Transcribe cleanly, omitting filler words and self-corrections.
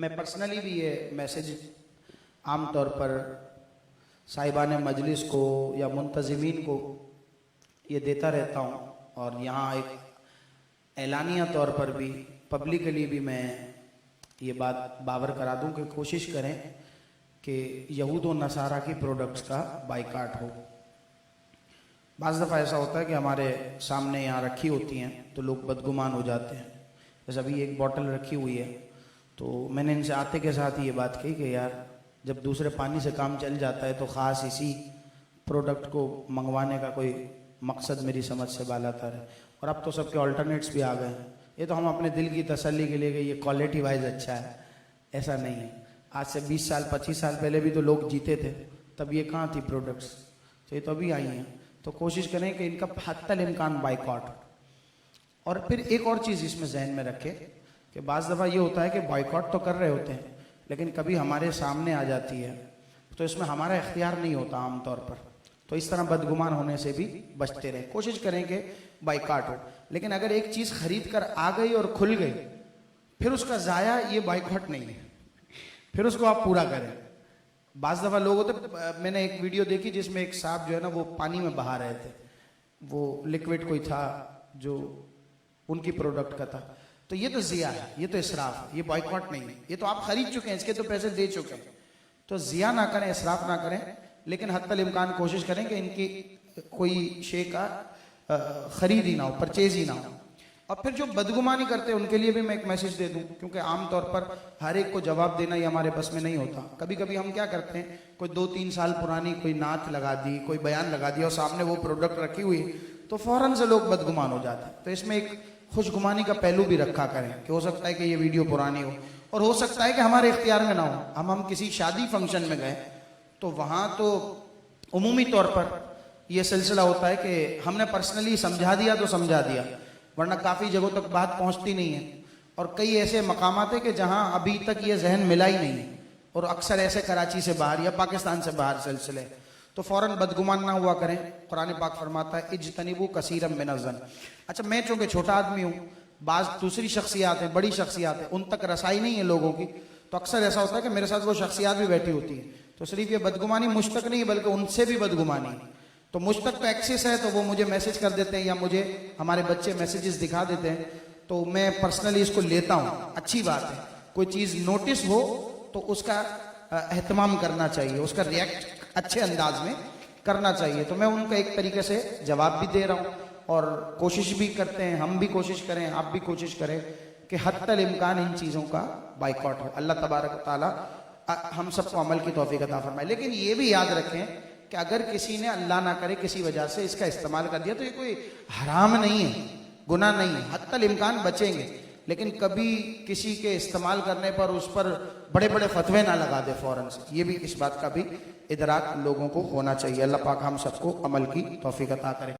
میں پرسنلی بھی یہ میسیج عام طور پر صاحبان مجلس کو یا منتظمین کو یہ دیتا رہتا ہوں، اور یہاں ایک اعلانیہ طور پر بھی پبلکلی بھی میں یہ بات باور کرا دوں کہ کوشش کریں کہ یہود و نصارہ کی پروڈکٹس کا بائیکاٹ ہو۔ بعض دفعہ ایسا ہوتا ہے کہ ہمارے سامنے یہاں رکھی ہوتی ہیں تو لوگ بدگمان ہو جاتے ہیں۔ جیسے ابھی ایک بوٹل رکھی ہوئی ہے تو میں نے ان سے آتے کے ساتھ یہ بات کہی کہ یار جب دوسرے پانی سے کام چل جاتا ہے تو خاص اسی پروڈکٹ کو منگوانے کا کوئی مقصد میری سمجھ سے بالاتر ہے۔ اور اب تو سب کے آلٹرنیٹس بھی آ گئے ہیں۔ یہ تو ہم اپنے دل کی تسلی کے لیے کہ یہ کوالٹی وائز اچھا ہے، ایسا نہیں ہے۔ آج سے 20 سال 25 سال پہلے بھی تو لوگ جیتے تھے، تب یہ کہاں تھی پروڈکٹس، تو یہ تو ابھی آئی ہیں۔ تو کوشش کریں کہ ان کا حتی الامکان بائیکاٹ ہو۔ اور پھر ایک اور چیز اس میں ذہن میں رکھے کہ بعض دفعہ یہ ہوتا ہے کہ بائیکاٹ تو کر رہے ہوتے ہیں لیکن کبھی ہمارے سامنے آ جاتی ہے تو اس میں ہمارا اختیار نہیں ہوتا عام طور پر، تو اس طرح بدگمان ہونے سے بھی بچتے رہیں۔ کوشش کریں کہ بائیکاٹ ہو، لیکن اگر ایک چیز خرید کر آ گئی اور کھل گئی پھر اس کا ضائع یہ بائیکاٹ نہیں ہے، پھر اس کو آپ پورا کریں۔ بعض دفعہ لوگ ہوتے، میں نے ایک ویڈیو دیکھی جس میں ایک صاحب جو ہے نا وہ پانی میں بہا رہے تھے، وہ لکوڈ کوئی تھا جو ان کی پروڈکٹ کا تھا، تو یہ تو ضیاء ہے، یہ تو اسراف ہے، یہ بائیکاٹ نہیں ہے، یہ تو آپ خرید چکے ہیں، اس کے تو پیسے دے چکے ہیں، تو ضیاء نہ کریں، اسراف نہ کریں، لیکن حتی الامکان کوشش کریں کہ ان کی کوئی شے کا خرید ہی نہ ہو، پرچیز ہی نہ ہو۔ اور پھر جو بدگمانی کرتے ہیں ان کے لیے بھی میں ایک میسیج دے دوں، کیونکہ عام طور پر ہر ایک کو جواب دینا یہ ہمارے بس میں نہیں ہوتا۔ کبھی کبھی ہم کیا کرتے ہیں، کوئی 2-3 سال پرانی کوئی نعت لگا دی، کوئی بیان لگا دیا اور سامنے وہ پروڈکٹ رکھی ہوئی تو فوراً سے لوگ بدگمان ہو جاتے ہیں۔ تو اس میں ایک خوشگمانی کا پہلو بھی رکھا کریں کہ ہو سکتا ہے کہ یہ ویڈیو پرانی ہو، اور ہو سکتا ہے کہ ہمارے اختیار میں نہ ہو۔ ہم کسی شادی فنکشن میں گئے تو وہاں تو عمومی طور پر یہ سلسلہ ہوتا ہے کہ ہم نے پرسنلی سمجھا دیا تو سمجھا دیا، ورنہ کافی جگہوں تک بات پہنچتی نہیں ہے۔ اور کئی ایسے مقامات ہیں کہ جہاں ابھی تک یہ ذہن ملا ہی نہیں ہے، اور اکثر ایسے کراچی سے باہر یا پاکستان سے باہر سلسلے، تو فوراً بدگمان نہ ہوا کریں۔ قرآن پاک فرماتا ہے اجتنبوا کثیرا من الظن۔ اچھا میں چونکہ چھوٹا آدمی ہوں، بعض دوسری شخصیات ہیں، بڑی شخصیات ہیں، ان تک رسائی نہیں ہے لوگوں کی، تو اکثر ایسا ہوتا ہے کہ میرے ساتھ وہ شخصیات بھی بیٹھی ہوتی ہیں، تو صرف یہ بدگمانی مجھ تک نہیں بلکہ ان سے بھی بدگمانی ہے۔ تو مجھ تک تو ایکسیس ہے تو وہ مجھے میسیج کر دیتے ہیں یا مجھے ہمارے بچے میسیجز دکھا دیتے ہیں، تو میں پرسنلی اس کو لیتا ہوں۔ اچھی بات ہے، کوئی چیز نوٹس ہو تو اس کا اہتمام کرنا چاہیے، اس کا ریئیکٹ اچھے انداز میں کرنا چاہیے۔ تو میں ان کا ایک طریقے سے جواب بھی دے رہا ہوں، اور کوشش بھی کرتے ہیں، ہم بھی کوشش کریں، آپ بھی کوشش کریں کہ حتی الامکان ان چیزوں کا بائیکاٹ ہو۔ اللہ تبارک و تعالی ہم سب کو عمل کی توفیق عطا فرمائے۔ لیکن یہ بھی یاد رکھیں کہ اگر کسی نے اللہ نہ کرے کسی وجہ سے اس کا استعمال کر دیا تو یہ کوئی حرام نہیں ہے، گناہ نہیں ہے، حتی الامکان بچیں گے، لیکن کبھی کسی کے استعمال کرنے پر اس پر بڑے بڑے فتوے نہ لگا دے فوراً سے۔ یہ بھی اس بات کا بھی ادراک لوگوں کو ہونا چاہیے۔ اللہ پاک ہم سب کو عمل کی توفیق عطا کرے۔